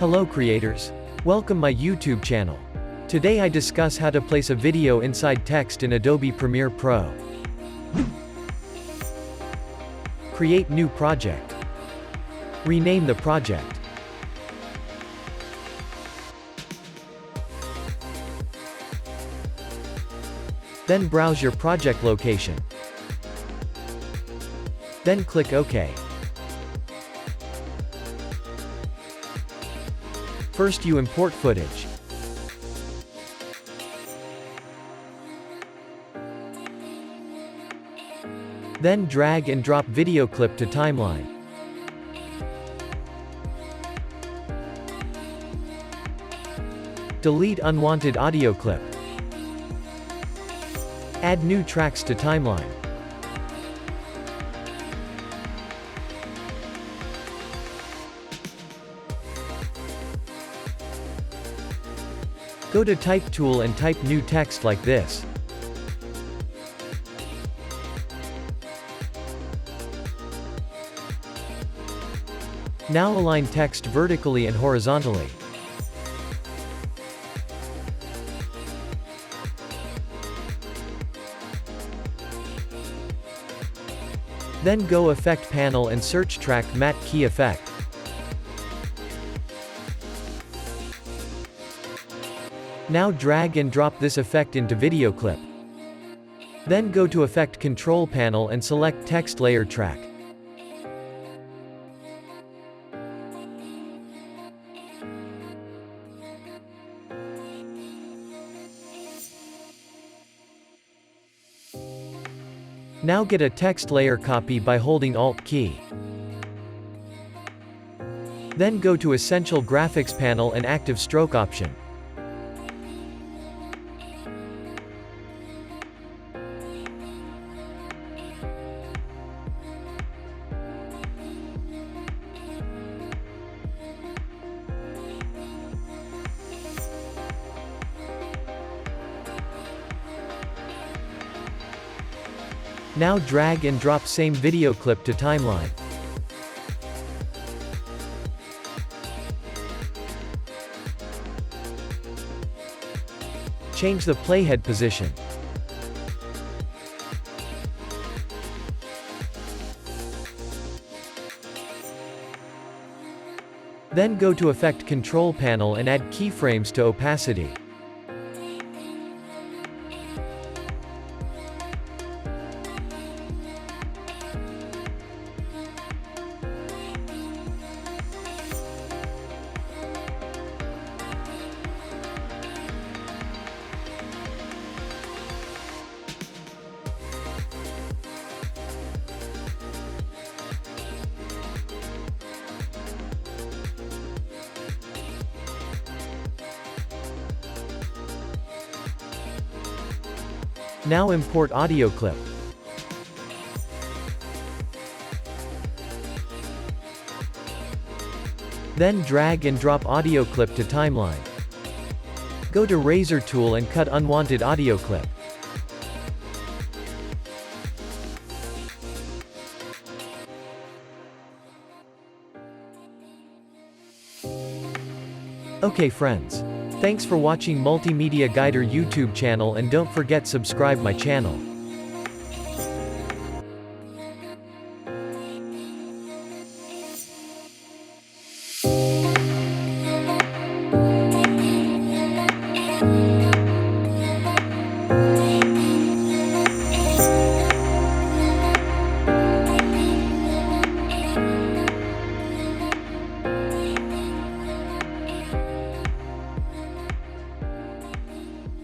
Hello creators. Welcome my YouTube channel. Today I discuss how to place a video inside text in Adobe Premiere Pro. Create new project. Rename the project. Then browse your project location. Then click OK. First you import footage. Then drag and drop video clip to timeline. Delete unwanted audio clip. Add new tracks to timeline. Go to Type tool and type new text like this. Now align text vertically and horizontally. Then go Effect panel and search track Matte Key Effect. Now drag and drop this effect into video clip. Then go to Effect Control panel and select Text Layer Track. Now get a text layer copy by holding Alt key. Then go to Essential Graphics panel and Active Stroke option. Now drag and drop same video clip to timeline. Change the playhead position. Then go to Effect Control panel and add keyframes to opacity. Now import audio clip. Then drag and drop audio clip to timeline. Go to Razor tool and cut unwanted audio clip. Okay friends. Thanks for watching Multimedia Guider YouTube channel and don't forget subscribe my channel.